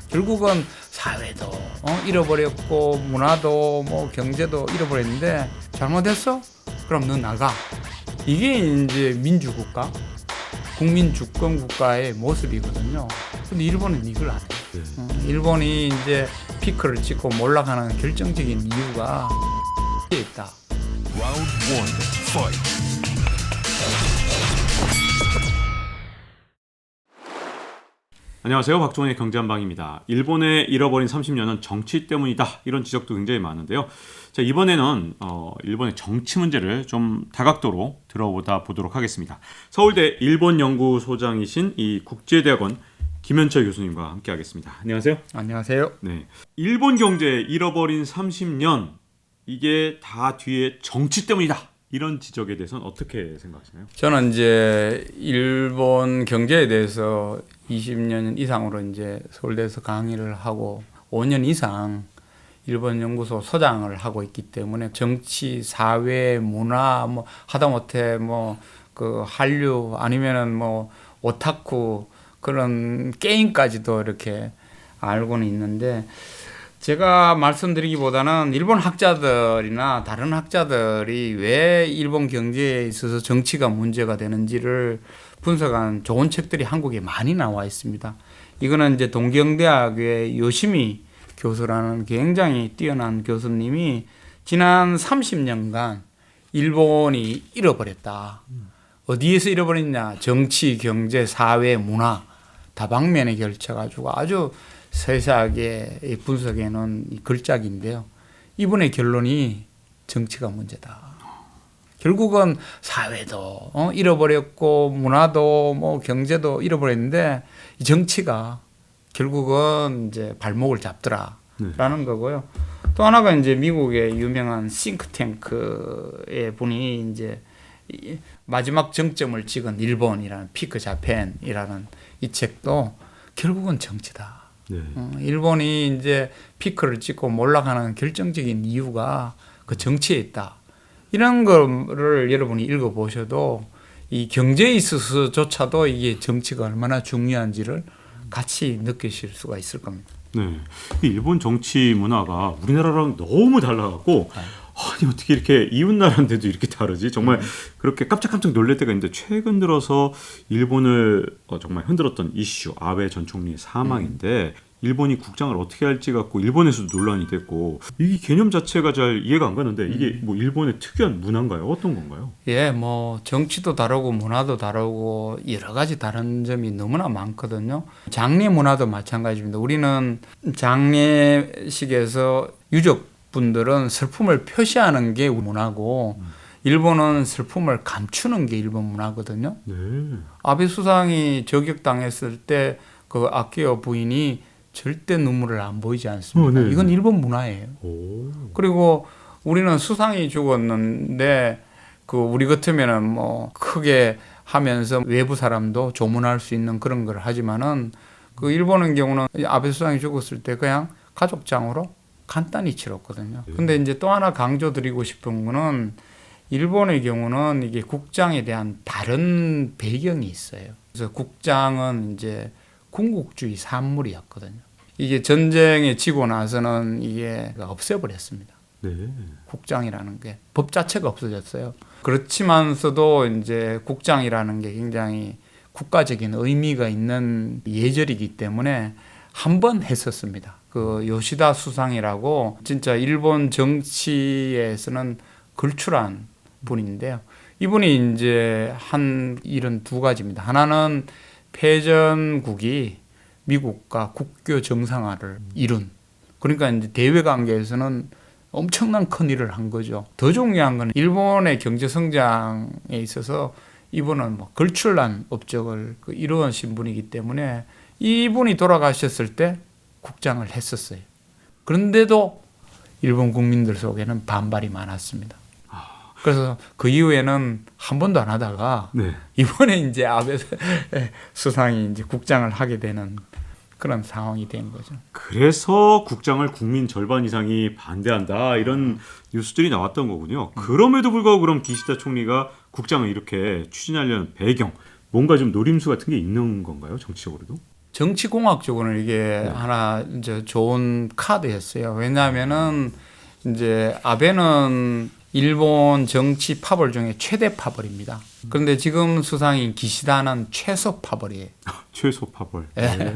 결국은 사회도 잃어버렸고 문화도 뭐 경제도 잃어버렸는데 잘못했어? 그럼 너 나가. 이게 이제 민주국가, 국민주권 국가의 모습이거든요. 근데 일본은 이걸 안 해요. 일본이 이제 피크를 찍고 몰락하는 결정적인 이유가 있다. Round 1, fight. 안녕하세요. 박종원의 경제한방입니다. 일본의 잃어버린 30년은 정치 때문이다. 이런 지적도 굉장히 많은데요. 자, 이번에는 일본의 정치 문제를 좀 다각도로 들어보다 보도록 하겠습니다. 서울대 일본연구소장이신 이 국제대학원 김현철 교수님과 함께하겠습니다. 안녕하세요. 안녕하세요. 네, 일본 경제 잃어버린 30년 이게 다 뒤에 정치 때문이다. 이런 지적에 대해서는 어떻게 생각하시나요? 저는 이제 일본 경제에 대해서 20년 이상으로 이제 서울대에서 강의를 하고 5년 이상 일본 연구소 소장을 하고 있기 때문에 정치, 사회, 문화 뭐 하다못해 뭐 그 한류 아니면은 뭐 오타쿠 그런 게임까지도 이렇게 알고는 있는데 제가 말씀드리기보다는 일본 학자들이나 다른 학자들이 왜 일본 경제에 있어서 정치가 문제가 되는지를 분석한 좋은 책들이 한국에 많이 나와 있습니다. 이거는 이제 동경대학의 요시미 교수라는 굉장히 뛰어난 교수님이 지난 30년간 일본이 잃어버렸다. 어디에서 잃어버렸냐? 정치, 경제, 사회, 문화 다방면에 걸쳐가지고 아주 세세하게 분석해 놓은 글작인데요. 이분의 결론이 정치가 문제다. 결국은 사회도 잃어버렸고 문화도 뭐 경제도 잃어버렸는데 이 정치가 결국은 이제 발목을 잡더라라는 거고요. 또 하나가 이제 미국의 유명한 싱크탱크의 분이 이제 마지막 정점을 찍은 일본이라는 피크 자펜이라는 이 책도 결국은 정치다. 네. 일본이 이제 피크를 찍고 몰락하는 결정적인 이유가 그 정치에 있다. 이런 거를 여러분이 읽어보셔도 이 경제에 있어서조차도 이게 정치가 얼마나 중요한지를 같이 느끼실 수가 있을 겁니다. 네, 일본 정치 문화가 우리나라랑 너무 달라갖고 아니 어떻게 이렇게 이웃 나라인데도 이렇게 다르지? 정말 그렇게 깜짝깜짝 놀랄 때가 있는데 최근 들어서 일본을 정말 흔들었던 이슈 아베 전 총리의 사망인데 일본이 국장을 어떻게 할지 갖고 일본에서도 논란이 됐고 이 개념 자체가 잘 이해가 안 가는데 이게 뭐 일본의 특유한 문화인가요? 어떤 건가요? 예, 뭐 정치도 다르고 문화도 다르고 여러 가지 다른 점이 너무나 많거든요. 장례 문화도 마찬가지입니다. 우리는 장례식에서 유족분들은 슬픔을 표시하는 게 문화고 일본은 슬픔을 감추는 게 일본 문화거든요. 네. 아베 수상이 저격당했을 때 그 아키오 부인이 절대 눈물을 안 보이지 않습니다. 네. 이건 일본 문화예요. 오. 그리고 우리는 수상이 죽었는데 그 우리 같으면은 뭐 크게 하면서 외부 사람도 조문할 수 있는 그런 걸 하지만은 그 일본의 경우는 아베 수상이 죽었을 때 그냥 가족장으로 간단히 치렀거든요. 근데 이제 또 하나 강조드리고 싶은 거는 일본의 경우는 이게 국장에 대한 다른 배경이 있어요. 그래서 국장은 이제 군국주의 산물이었거든요. 이게 전쟁에 지고 나서는 이게 없애버렸습니다. 네. 국장이라는 게 법 자체가 없어졌어요. 그렇지만서도 이제 국장이라는 게 굉장히 국가적인 의미가 있는 예절이기 때문에 한 번 했었습니다. 그 요시다 수상이라고 진짜 일본 정치에서는 걸출한 분인데요. 이분이 이제 한 일은 두 가지입니다. 하나는 패전국이 미국과 국교 정상화를 이룬. 그러니까 이제 대외 관계에서는 엄청난 큰 일을 한 거죠. 더 중요한 건 일본의 경제 성장에 있어서 이분은 뭐 걸출난 업적을 이루어신 분이기 때문에 이분이 돌아가셨을 때 국장을 했었어요. 그런데도 일본 국민들 속에는 반발이 많았습니다. 그래서 그 이후에는 한 번도 안 하다가 네. 이번에 이제 아베 수상이 이제 국장을 하게 되는 그런 상황이 된 거죠. 그래서 국장을 국민 절반 이상이 반대한다 이런 뉴스들이 나왔던 거군요. 그럼에도 불구하고 그럼 기시다 총리가 국장을 이렇게 추진하려는 배경 뭔가 좀 노림수 같은 게 있는 건가요? 정치적으로도? 정치공학적으로는 이게 하나 이제 좋은 카드였어요. 왜냐하면은 이제 아베는 일본 정치 파벌 중에 최대 파벌입니다. 그런데 지금 수상인 기시다는 최소 파벌이에요. 최소 파벌. 네.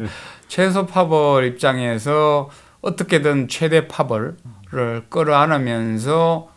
최소 파벌 입장에서 어떻게든 최대 파벌을 끌어안으면서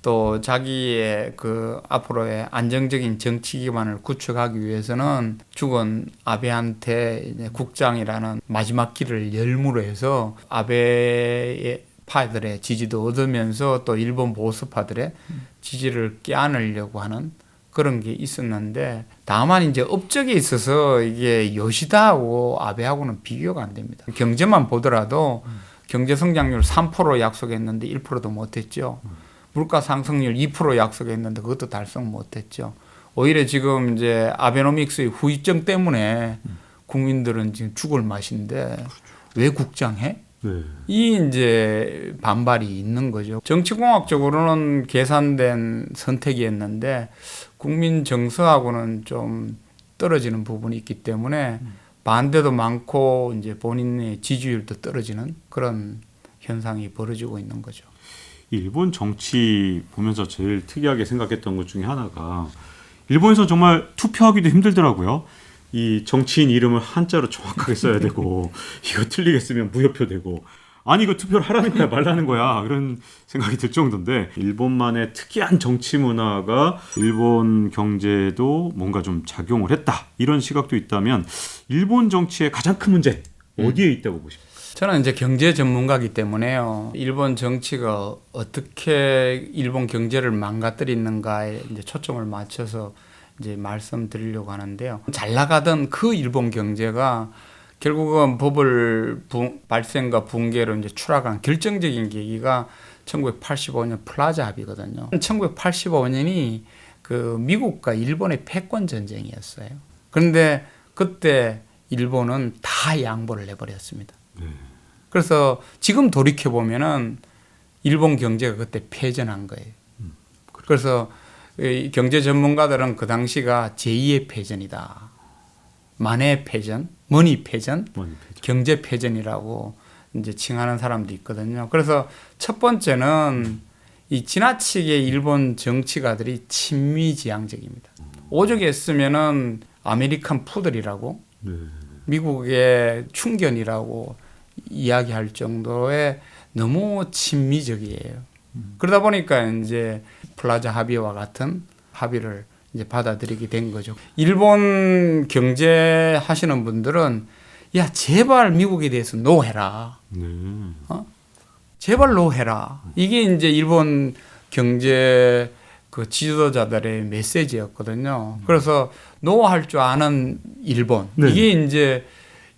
또 자기의 그 앞으로의 안정적인 정치 기반을 구축하기 위해서는 죽은 아베한테 이제 국장이라는 마지막 길을 열무로 해서 아베의 파들의 지지도 얻으면서 또 일본 보수파들의 지지를 껴안으려고 하는 그런 게 있었는데 다만 이제 업적에 있어서 이게 요시다하고 아베하고는 비교가 안 됩니다. 경제만 보더라도 경제 성장률 3% 약속했는데 1%도 못했죠. 물가 상승률 2% 약속했는데 그것도 달성 못했죠. 오히려 지금 이제 아베노믹스의 후유증 때문에 국민들은 지금 죽을 맛인데 왜 국장해? 네. 이 이제 반발이 있는 거죠. 정치공학적으로는 계산된 선택이었는데 국민 정서하고는 좀 떨어지는 부분이 있기 때문에 반대도 많고 이제 본인의 지지율도 떨어지는 그런 현상이 벌어지고 있는 거죠. 일본 정치 보면서 제일 특이하게 생각했던 것 중에 하나가 일본에서 정말 투표하기도 힘들더라고요. 이 정치인 이름을 한자로 정확하게 써야 되고 이거 틀리게 쓰면 무효표 되고 아니 이거 투표를 하라는 거야 말라는 거야 그런 생각이 들 정도인데 일본만의 특이한 정치 문화가 일본 경제에도 뭔가 좀 작용을 했다 이런 시각도 있다면 일본 정치의 가장 큰 문제 어디에 있다고 보십니까? 저는 이제 경제 전문가이기 때문에요. 일본 정치가 어떻게 일본 경제를 망가뜨리는가에 이제 초점을 맞춰서 이제 말씀드리려고 하는데요. 잘 나가던 그 일본 경제가 결국은 버블 발생과 붕괴로 이제 추락한 결정적인 계기가 1985년 플라자 합의거든요. 1985년이 그 미국과 일본의 패권 전쟁이었어요. 그런데 그때 일본은 다 양보를 해버렸습니다. 그래서 지금 돌이켜 보면은 일본 경제가 그때 패전한 거예요. 그래서 이 경제 전문가들은 그 당시가 제2의 패전이다. 만의 패전, 머니 패전, 경제 패전이라고 이제 칭하는 사람도 있거든요. 그래서 첫 번째는 이 지나치게 일본 정치가들이 친미지향적입니다. 오죽했으면은 아메리칸 푸들이라고 미국의 충견이라고 이야기할 정도의 너무 친미적이에요. 그러다 보니까 이제 플라자 합의와 같은 합의를 이제 받아들이게 된 거죠. 일본 경제 하시는 분들은 야 제발 미국에 대해서 노해라. 제발 노해라. 이게 이제 일본 경제 그 지도자들의 메시지였거든요. 그래서 노할 줄 아는 일본. 이게 이제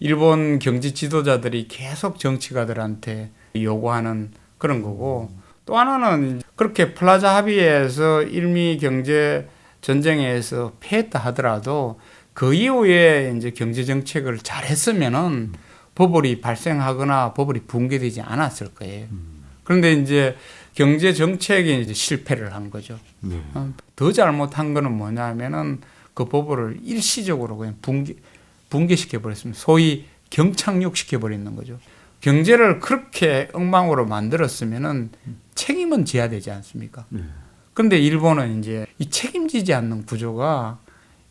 일본 경제 지도자들이 계속 정치가들한테 요구하는 그런 거고 또 하나는 그렇게 플라자 합의에서 일미 경제 전쟁에서 패했다 하더라도 그 이후에 이제 경제 정책을 잘 했으면은 버블이 발생하거나 버블이 붕괴되지 않았을 거예요. 그런데 이제 경제 정책이 이제 실패를 한 거죠. 더 잘못한 거는 뭐냐면은 그 버블을 일시적으로 그냥 붕괴시켜 버렸습니다. 소위 경착륙시켜 버리는 거죠. 경제를 그렇게 엉망으로 만들었으면은 책임은 져야 되지 않습니까? 그런데 일본은 이제 이 책임지지 않는 구조가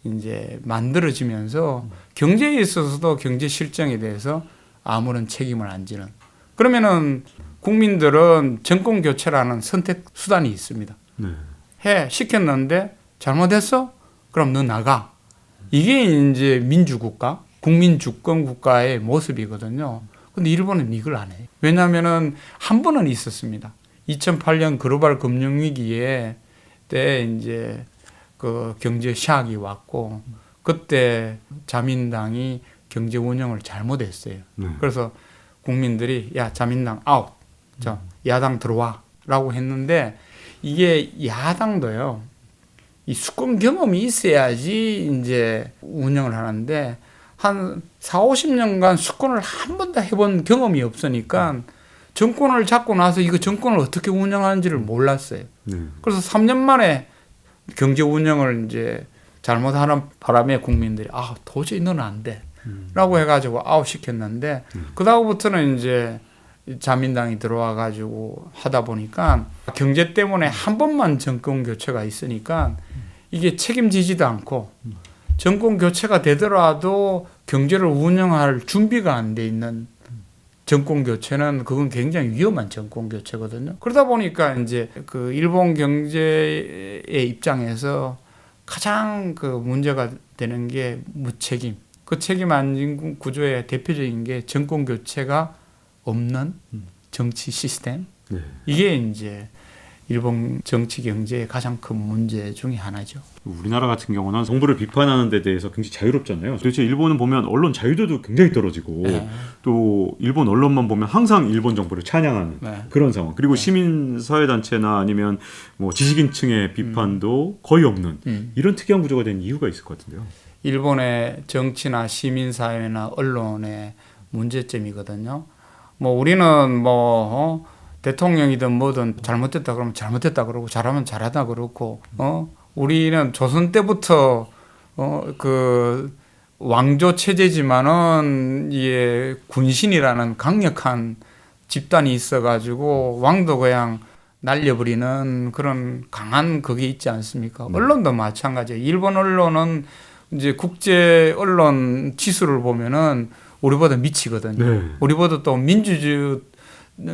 이제 만들어지면서 경제에 있어서도 경제 실정에 대해서 아무런 책임을 안 지는. 그러면은 국민들은 정권 교체라는 선택 수단이 있습니다. 시켰는데 잘못했어? 그럼 너 나가. 이게 이제 민주국가, 국민 주권 국가의 모습이거든요. 근데 일본은 이걸 안 해요. 왜냐하면은 한 번은 있었습니다. 2008년 글로벌 금융위기에 때 이제 그 경제 샥이 왔고 그때 자민당이 경제 운영을 잘못했어요. 그래서 국민들이 야 자민당 아웃, 자 야당 들어와라고 했는데 이게 야당도요. 이 수권 경험이 있어야지 이제 운영을 하는데 한 4, 50년간 수권을 한 번도 해본 경험이 없으니까 정권을 잡고 나서 이거 정권을 어떻게 운영하는지를 몰랐어요. 그래서 3년 만에 경제 운영을 이제 잘못하는 바람에 국민들이 도저히 너는 안 돼. 라고 해가지고 아웃시켰는데 그다음부터는 이제 자민당이 들어와 가지고 하다 보니까 경제 때문에 한 번만 정권 교체가 있으니까 이게 책임지지도 않고 정권 교체가 되더라도 경제를 운영할 준비가 안 돼 있는 정권 교체는 그건 굉장히 위험한 정권 교체거든요. 그러다 보니까 이제 그 일본 경제의 입장에서 가장 그 문제가 되는 게 무책임. 그 책임 안진 구조의 대표적인 게 정권 교체가 없는 정치 시스템. 네. 이게 이제 일본 정치 경제의 가장 큰 문제 중에 하나죠. 우리나라 같은 경우는 정부를 비판하는 데 대해서 굉장히 자유롭잖아요. 도대체 일본은 보면 언론 자유도도 굉장히 떨어지고 네. 또 일본 언론만 보면 항상 일본 정부를 찬양하는 네. 그런 상황. 그리고 시민 사회 단체나 아니면 뭐 지식인층의 비판도 거의 없는 이런 특이한 구조가 된 이유가 있을 것 같은데요. 일본의 정치나 시민사회나 언론의 문제점이거든요. 뭐 우리는 뭐 대통령이든 뭐든 잘못됐다 그러면 잘못됐다 그러고 잘하면 잘하다 그렇고 우리는 조선 때부터 그 왕조 체제지만은 이게 군신이라는 강력한 집단이 있어가지고 왕도 그냥 날려버리는 그런 강한 그게 있지 않습니까? 언론도 마찬가지예요. 일본 언론은 이제 국제 언론 지수를 보면은 우리보다 미치거든요. 네. 우리보다 또 민주주의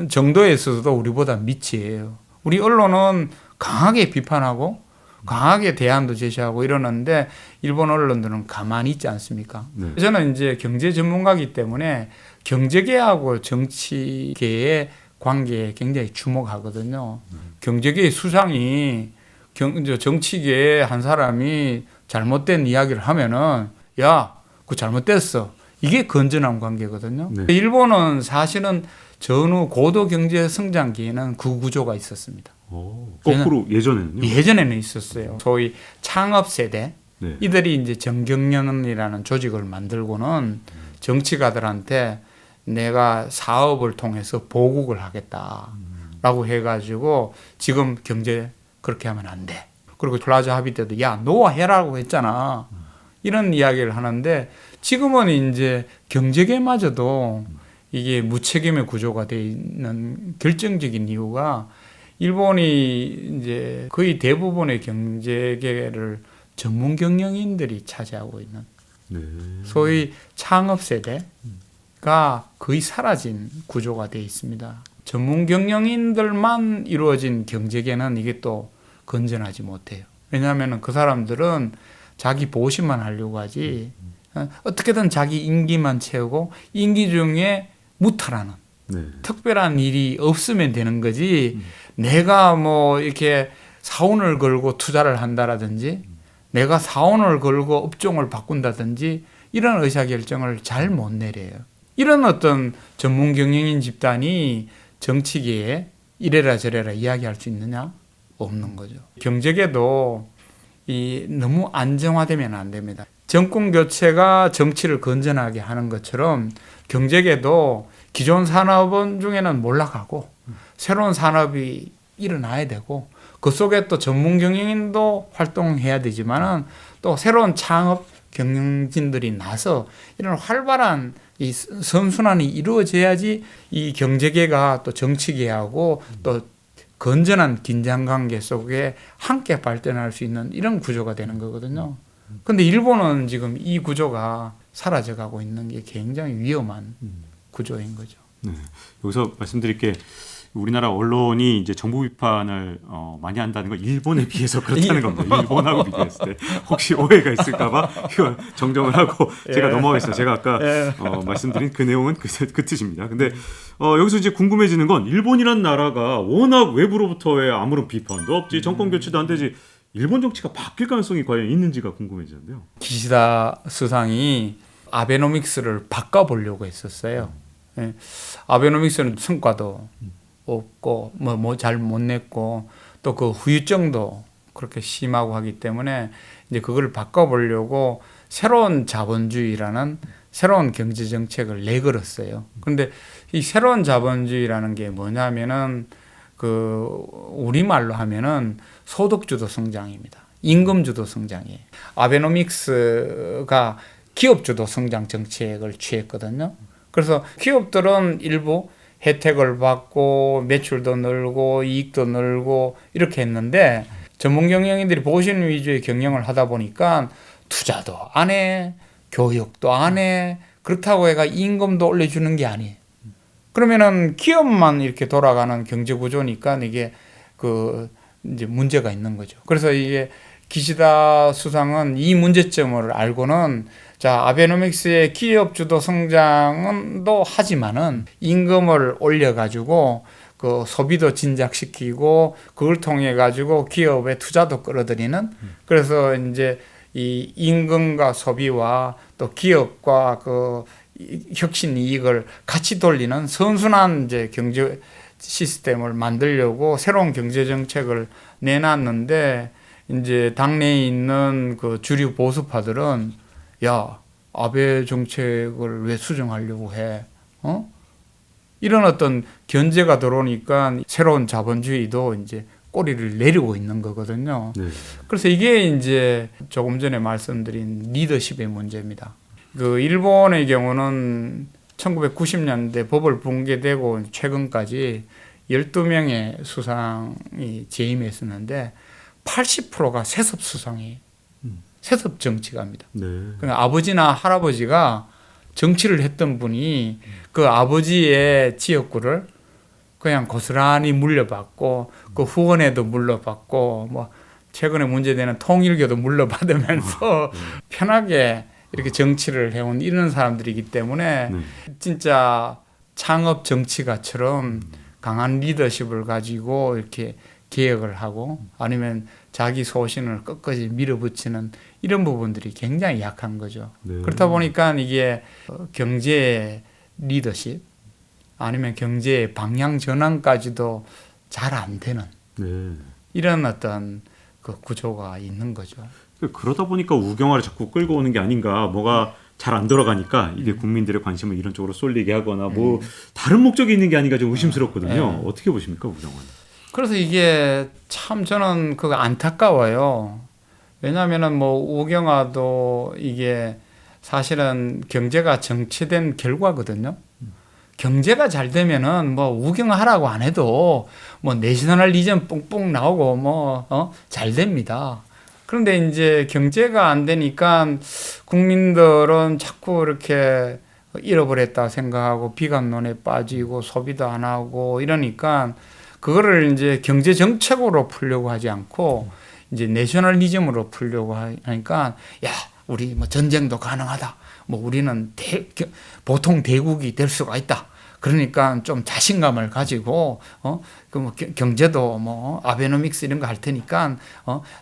정도에 있어서도 우리보다 미치예요. 우리 언론은 강하게 비판하고 강하게 대안도 제시하고 이러는데 일본 언론들은 가만히 있지 않습니까? 네. 저는 이제 경제 전문가이기 때문에 경제계하고 정치계의 관계에 굉장히 주목하거든요. 경제계의 수장이 정치계의 한 사람이 잘못된 이야기를 하면은 야, 그거 잘못됐어. 이게 건전한 관계거든요. 네. 일본은 사실은 전후 고도 경제 성장기에는 그 구조가 있었습니다. 거꾸로 예전에는요. 예전에는 있었어요. 소위 창업 세대 네. 이들이 이제 정경련이라는 조직을 만들고는 정치가들한테 내가 사업을 통해서 보국을 하겠다라고 해가지고 지금 경제 그렇게 하면 안 돼. 그리고 플라자 합의 때도 야 노아해라고 했잖아. 이런 이야기를 하는데 지금은 이제 경제계마저도 이게 무책임의 구조가 돼 있는 결정적인 이유가 일본이 이제 거의 대부분의 경제계를 전문 경영인들이 차지하고 있는 네. 소위 창업 세대가 거의 사라진 구조가 돼 있습니다. 전문 경영인들만 이루어진 경제계는 이게 또 건전하지 못해요. 왜냐하면 그 사람들은 자기 보시만 하려고 하지 어떻게든 자기 임기만 채우고 임기 중에 무탈하는 네. 특별한 일이 없으면 되는 거지 내가 뭐 이렇게 사원을 걸고 투자를 한다라든지 내가 사원을 걸고 업종을 바꾼다든지 이런 의사결정을 잘 못 내려요. 이런 어떤 전문 경영인 집단이 정치계에 이래라 저래라 이야기할 수 있느냐? 없는 거죠. 경제계도 너무 안정화되면 안 됩니다. 정권 교체가 정치를 건전하게 하는 것처럼 경제계도 기존 산업은 중에는 몰락하고 새로운 산업이 일어나야 되고 그 속에 또 전문 경영인도 활동해야 되지만은 또 새로운 창업 경영진들이 나서 이런 활발한 이 선순환이 이루어져야지 이 경제계가 또 정치계하고 또 건전한 긴장관계 속에 함께 발전할 수 있는 이런 구조가 되는 거거든요. 그런데 일본은 지금 이 구조가 사라져가고 있는 게 굉장히 위험한 구조인 거죠. 네. 여기서 말씀드릴 게 우리나라 언론이 이제 정부 비판을 많이 한다는 건 일본에 비해서 그렇다는 겁니다. 일본하고 비교했을 때 혹시 오해가 있을까봐 이거 정정을 하고 제가 넘어가겠습니다. 제가 아까 말씀드린 그 내용은 그 뜻입니다. 근데 여기서 이제 궁금해지는 건 일본이란 나라가 워낙 외부로부터의 아무런 비판도 없지 정권 교체도 안 되지 일본 정치가 바뀔 가능성이 과연 있는지가 궁금해지는데요. 기시다 수상이 아베노믹스를 바꿔보려고 했었어요. 예. 아베노믹스는 성과도 없고 뭐 잘 못 냈고 또 그 후유증도 그렇게 심하고 하기 때문에 이제 그걸 바꿔보려고 새로운 자본주의라는 새로운 경제 정책을 내걸었어요. 그런데 이 새로운 자본주의라는 게 뭐냐면은 그 우리말로 하면은 소득주도 성장입니다. 임금주도 성장이에요. 아베노믹스가 기업주도 성장 정책을 취했거든요. 그래서 기업들은 일부 혜택을 받고 매출도 늘고 이익도 늘고 이렇게 했는데 전문 경영인들이 보신 위주의 경영을 하다 보니까 투자도 안 해, 교육도 안 해. 그렇다고 해가 임금도 올려주는 게 아니에요. 그러면은 기업만 이렇게 돌아가는 경제 구조니까 이게 이제 문제가 있는 거죠. 그래서 이게 기시다 수상은 이 문제점을 알고는 자, 아베노믹스의 기업 주도 성장은도 하지만은 임금을 올려 가지고 그 소비도 진작시키고 그걸 통해 가지고 기업의 투자도 끌어들이는 그래서 이제 이 임금과 소비와 또 기업과 그 혁신 이익을 같이 돌리는 선순환 이제 경제 시스템을 만들려고 새로운 경제 정책을 내놨는데 이제 당내에 있는 그 주류 보수파들은 야, 아베 정책을 왜 수정하려고 해? 이런 어떤 견제가 들어오니까 새로운 자본주의도 이제 꼬리를 내리고 있는 거거든요. 네. 그래서 이게 이제 조금 전에 말씀드린 리더십의 문제입니다. 그 일본의 경우는 1990년대 법을 붕괴되고 최근까지 12명의 수상이 재임했었는데 80%가 세습 수상이에요. 세습 정치가입니다. 네. 그러니까 아버지나 할아버지가 정치를 했던 분이 그 아버지의 지역구를 그냥 고스란히 물려받고 그 후원에도 물려받고 뭐 최근에 문제되는 통일교도 물려받으면서 편하게 이렇게 정치를 해온 이런 사람들이기 때문에 진짜 창업 정치가처럼 강한 리더십을 가지고 이렇게 개혁을 하고 아니면 자기 소신을 끝까지 밀어붙이는 이런 부분들이 굉장히 약한 거죠. 네. 그렇다 보니까 이게 경제 리더십 아니면 경제의 방향 전환까지도 잘 안 되는 네. 이런 어떤 그 구조가 있는 거죠. 그러다 보니까 우경화를 자꾸 끌고 오는 게 아닌가. 뭐가 잘 안 돌아가니까 이게 국민들의 관심을 이런 쪽으로 쏠리게 하거나 뭐 다른 목적이 있는 게 아닌가 좀 의심스럽거든요. 어떻게 보십니까, 우경화는? 그래서 이게 참 저는 그거 안타까워요. 왜냐하면은 뭐 우경화도 이게 사실은 경제가 정체된 결과거든요. 경제가 잘 되면은 뭐 우경화하라고 안 해도 뭐 내셔널리즘 뿡뿡 나오고 뭐 잘 됩니다. 그런데 이제 경제가 안 되니까 국민들은 자꾸 이렇게 잃어버렸다 생각하고 비관론에 빠지고 소비도 안 하고 이러니까 그거를 이제 경제 정책으로 풀려고 하지 않고 이제 내셔널리즘으로 풀려고 하니까 야, 우리 뭐 전쟁도 가능하다. 뭐 우리는 보통 대국이 될 수가 있다. 그러니까 좀 자신감을 가지고 그 뭐 경제도 뭐 아베노믹스 이런 거 할 테니까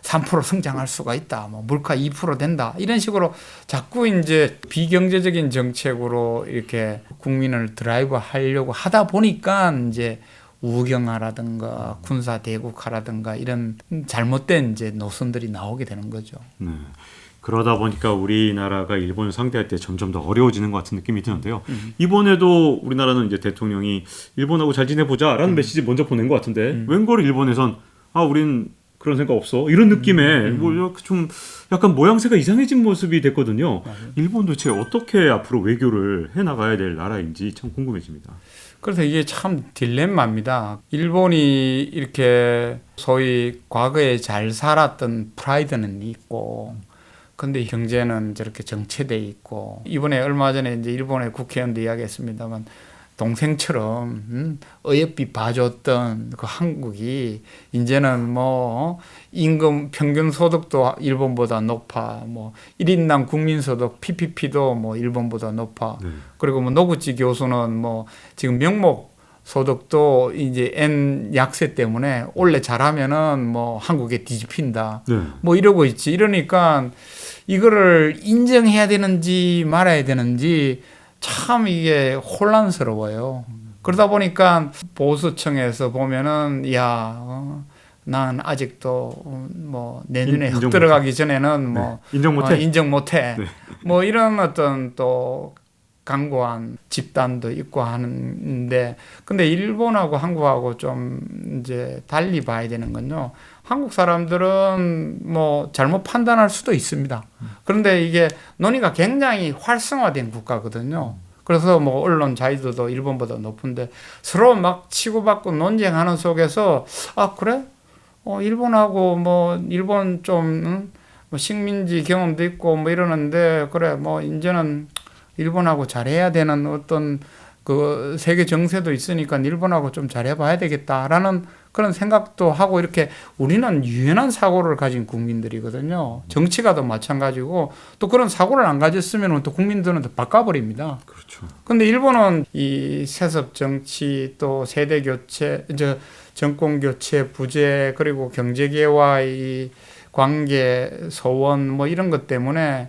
3% 성장할 수가 있다. 뭐 물가 2% 된다. 이런 식으로 자꾸 이제 비경제적인 정책으로 이렇게 국민을 드라이브 하려고 하다 보니까 이제 우경화라든가 군사 대국화라든가 이런 잘못된 이제 노선들이 나오게 되는 거죠. 네. 그러다 보니까 우리나라가 일본을 상대할 때 점점 더 어려워지는 것 같은 느낌이 드는데요. 이번에도 우리나라는 이제 대통령이 일본하고 잘 지내보자라는 메시지 먼저 보낸 것 같은데 웬걸 일본에선 우린 그런 생각 없어 이런 느낌의 뭐 이렇게 좀 약간 모양새가 이상해진 모습이 됐거든요. 일본 도대체 어떻게 앞으로 외교를 해나가야 될 나라인지 참 궁금해집니다. 그래서 이게 참 딜레마입니다. 일본이 이렇게 소위 과거에 잘 살았던 프라이드는 있고 근데 경제는 저렇게 정체돼 있고 이번에 얼마 전에 이제 일본의 국회의원도 이야기했습니다만 동생처럼 어여삐 봐줬던 그 한국이 이제는 뭐 임금 평균 소득도 일본보다 높아 뭐 1인당 국민 소득 PPP도 뭐 일본보다 높아 그리고 뭐 노구치 교수는 뭐 지금 명목 소득도 이제 N 약세 때문에 원래 잘하면은 뭐 한국에 뒤집힌다. 뭐 이러고 있지. 이러니까 이거를 인정해야 되는지 말아야 되는지 참 이게 혼란스러워요. 그러다 보니까 보수층에서 보면은 난 아직도 뭐 내년에 흙 들어가기 전에는 뭐 인정 못해. 인정 못해. 뭐 이런 어떤 또 강고한 집단도 있고 하는데, 근데 일본하고 한국하고 좀 이제 달리 봐야 되는 건요. 한국 사람들은 뭐 잘못 판단할 수도 있습니다. 그런데 이게 논의가 굉장히 활성화된 국가거든요. 그래서 뭐 언론 자유도도 일본보다 높은데 서로 막 치고받고 논쟁하는 속에서 아 그래? 일본하고 뭐 일본 좀 뭐 식민지 경험도 있고 뭐 이러는데 그래 뭐 이제는 일본하고 잘해야 되는 어떤 그 세계 정세도 있으니까 일본하고 좀 잘해봐야 되겠다라는 그런 생각도 하고 이렇게 우리는 유연한 사고를 가진 국민들이거든요. 정치가도 마찬가지고 또 그런 사고를 안 가졌으면 또 국민들은 또 바꿔버립니다. 그렇죠. 근데 일본은 이 세습 정치 또 세대 교체, 정권 교체, 부재 그리고 경제계와의 관계 소원 뭐 이런 것 때문에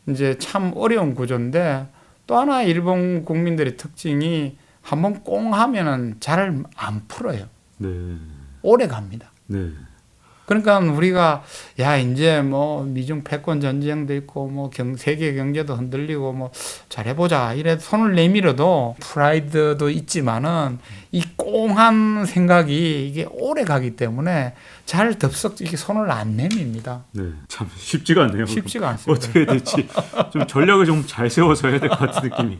이제 참 어려운 구조인데 또 하나 일본 국민들의 특징이 한번 꽁 하면은 잘 안 풀어요. 네. 오래 갑니다. 네. 그러니까 우리가 야 이제 뭐 미중 패권 전쟁도 있고 뭐 세계 경제도 흔들리고 뭐 잘해보자 이래 손을 내밀어도 프라이드도 있지만은 이 꽁한 생각이 이게 오래 가기 때문에 잘 덥석 이렇게 손을 안 내밉니다. 네. 참 쉽지가 않네요. 쉽지가 않습니다. 어떻게 해야 될지 좀 전략을 좀 잘 세워서 해야 될 것 같은 느낌이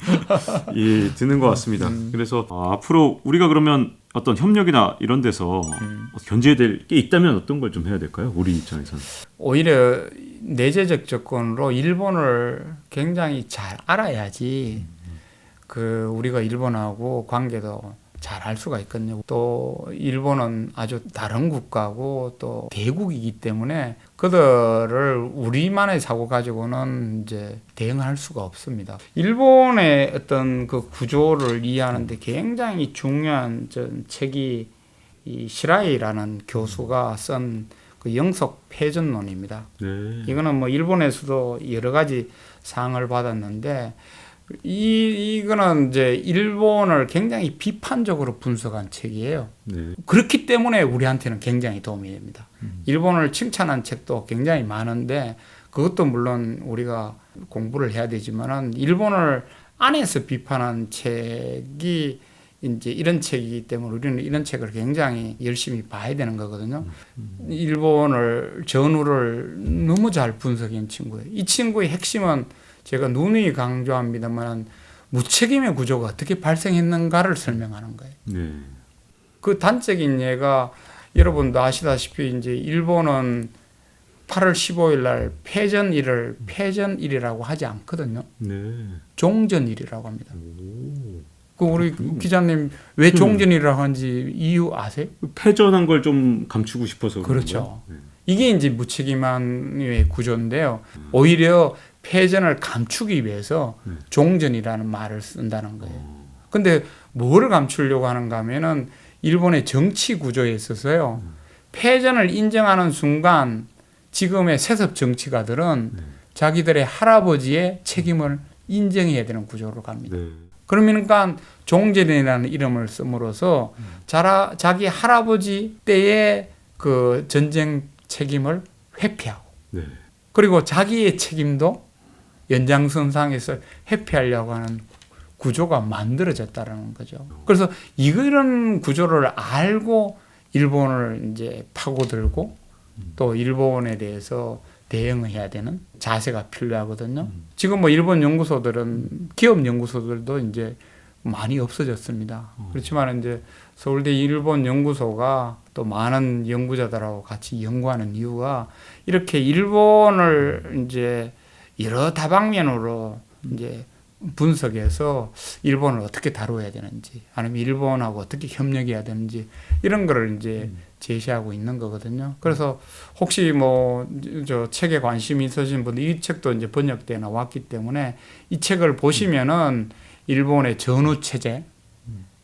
예, 드는 것 같습니다. 그래서 앞으로 우리가 그러면 어떤 협력이나 이런 데서 견제해야 될 게 있다면 어떤 걸 좀 해야 될까요? 우리 입장에서는. 오히려 내재적 조건으로 일본을 굉장히 잘 알아야지 그 우리가 일본하고 관계도 잘 할 수가 있거든요. 또 일본은 아주 다른 국가고 또 대국이기 때문에 그들을 우리만의 사고 가지고는 이제 대응할 수가 없습니다. 일본의 어떤 그 구조를 이해하는데 굉장히 중요한 책이 이 시라이라는 교수가 쓴 그 영속 패전론입니다. 네. 이거는 뭐 일본에서도 여러 가지 상을 받았는데 이거는 이제 일본을 굉장히 비판적으로 분석한 책이에요. 네. 그렇기 때문에 우리한테는 굉장히 도움이 됩니다. 일본을 칭찬한 책도 굉장히 많은데 그것도 물론 우리가 공부를 해야 되지만은 일본을 안에서 비판한 책이 이제 이런 책이기 때문에 우리는 이런 책을 굉장히 열심히 봐야 되는 거거든요. 일본을 전후를 너무 잘 분석한 친구예요. 이 친구의 핵심은 제가 누누이 강조합니다만 무책임의 구조가 어떻게 발생했는가를 설명하는 거예요. 네. 그 단적인 예가 여러분도 아시다시피 이제 일본은 8월 15일 날 패전일을 패전일이라고 하지 않거든요. 네. 종전일이라고 합니다. 오. 그 우리 기자님 왜 종전일이라고 하는지 이유 아세요? 패전한 걸 좀 감추고 싶어서 그렇죠. 네. 이게 이제 무책임한 구조인데요. 오히려 패전을 감추기 위해서 종전이라는 말을 쓴다는 거예요. 근데 뭐를 감추려고 하는가 하면은 일본의 정치 구조에 있어서요. 패전을 인정하는 순간 지금의 세습 정치가들은 자기들의 할아버지의 책임을 인정해야 되는 구조로 갑니다. 네. 그러니까 종전이라는 이름을 씀으로써 자기 할아버지 때의 그 전쟁 책임을 회피하고 네. 그리고 자기의 책임도 연장선상에서 회피하려고 하는 구조가 만들어졌다는 거죠. 그래서 이런 구조를 알고 일본을 이제 파고들고 또 일본에 대해서 대응해야 되는 자세가 필요하거든요. 지금 뭐 일본 연구소들은 기업 연구소들도 이제 많이 없어졌습니다. 그렇지만 이제 서울대 일본 연구소가 또 많은 연구자들하고 같이 연구하는 이유가 이렇게 일본을 이제 여러 다방면으로 이제 분석해서 일본을 어떻게 다루어야 되는지 아니면 일본하고 어떻게 협력해야 되는지 이런 거를 이제 제시하고 있는 거거든요. 그래서 혹시 뭐 저 책에 관심이 있으신 분들 이 책도 이제 번역돼 나왔기 때문에 이 책을 보시면은 일본의 전후 체제,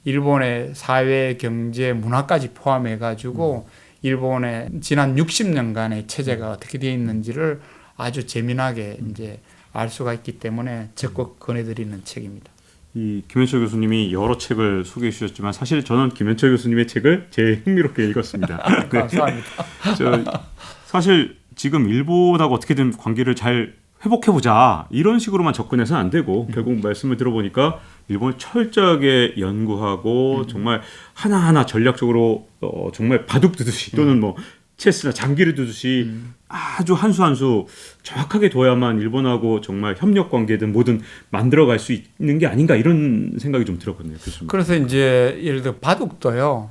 일본의 사회, 경제, 문화까지 포함해 가지고 일본의 지난 60년간의 체제가 어떻게 되어 있는지를 아주 재미나게 이제 알 수가 있기 때문에 적극 권해드리는 책입니다. 이 김현철 교수님이 여러 책을 소개해 주셨지만 사실 저는 김현철 교수님의 책을 제일 흥미롭게 읽었습니다. 감사합니다. 사실 지금 일본하고 어떻게든 관계를 잘 회복해보자 이런 식으로만 접근해서는 안 되고 결국 말씀을 들어보니까 일본을 철저하게 연구하고 정말 하나하나 전략적으로 정말 바둑 두듯이 또는 뭐 체스나 장기를 두듯이 아주 한 수 한 수 정확하게 둬야만 일본하고 정말 협력 관계든 뭐든 만들어갈 수 있는 게 아닌가 이런 생각이 좀 들었거든요. 교수님. 그래서 이제 예를 들어 바둑도요.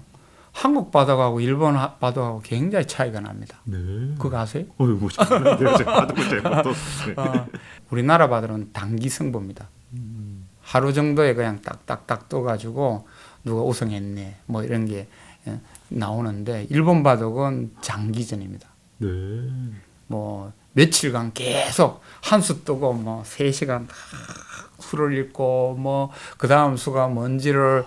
한국 바둑하고 일본 바둑하고 굉장히 차이가 납니다. 네. 그거 아세요? 뭐 제가 바둑을 잘 못 우리나라 바둑은 단기 승부입니다. 하루 정도에 그냥 딱딱딱 떠가지고 누가 우승했네 뭐 이런 게 나오는데 일본 바둑은 장기전입니다. 네. 뭐 며칠간 계속 한 수 뜨고 뭐 3시간 수를 읽고 뭐 그 다음 수가 뭔지를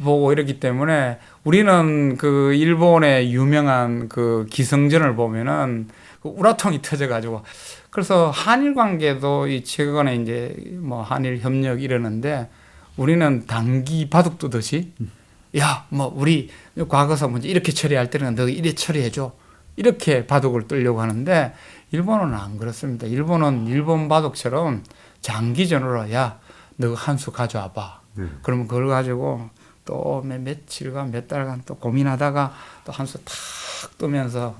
보고 이렇기 때문에 우리는 그 일본의 유명한 그 기승전을 보면은 그 우라통이 터져가지고 그래서 한일 관계도 이 최근에 이제 뭐 한일 협력 이러는데 우리는 단기 바둑 두듯이 야 뭐 우리 과거사 문제 이렇게 처리할 때는 너 이래 처리해줘 이렇게 바둑을 뜨려고 하는데 일본은 안 그렇습니다. 일본은 일본 바둑처럼 장기전으로 야 너 한 수 가져와봐. 그러면 그걸 가지고 또 며칠간 몇 달간 또 고민하다가 또 한 수 탁 뜨면서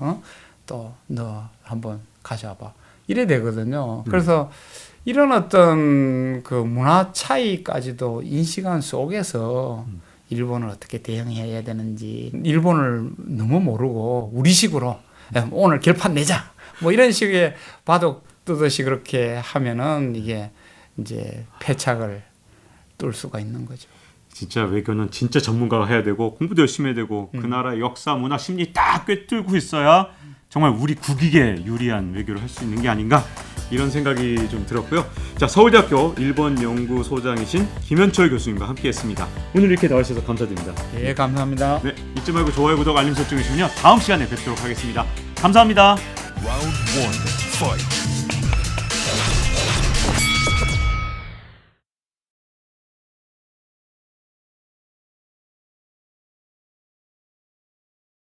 또 너 한번 가져와봐 이래 되거든요. 그래서 이런 어떤 그 문화 차이까지도 인식한 속에서 일본을 어떻게 대응해야 되는지 일본을 너무 모르고 우리식으로 야, 오늘 결판 내자 뭐 이런 식의 바둑 뜨듯이 그렇게 하면은 이게 이제 패착을 뚫을 수가 있는 거죠. 진짜 외교는 진짜 전문가가 해야 되고 공부도 열심히 해야 되고 그 나라의 역사, 문화, 심리 딱 꿰뚫고 있어야 정말 우리 국익에 유리한 외교를 할 수 있는 게 아닌가 이런 생각이 좀 들었고요. 자, 서울대학교 일본 연구소장이신 김현철 교수님과 함께했습니다. 오늘 이렇게 나와주셔서 감사드립니다. 예, 감사합니다. 네, 잊지 말고 좋아요, 구독, 알림 설정해주시면요 다음 시간에 뵙도록 하겠습니다. 감사합니다. Round one, fight.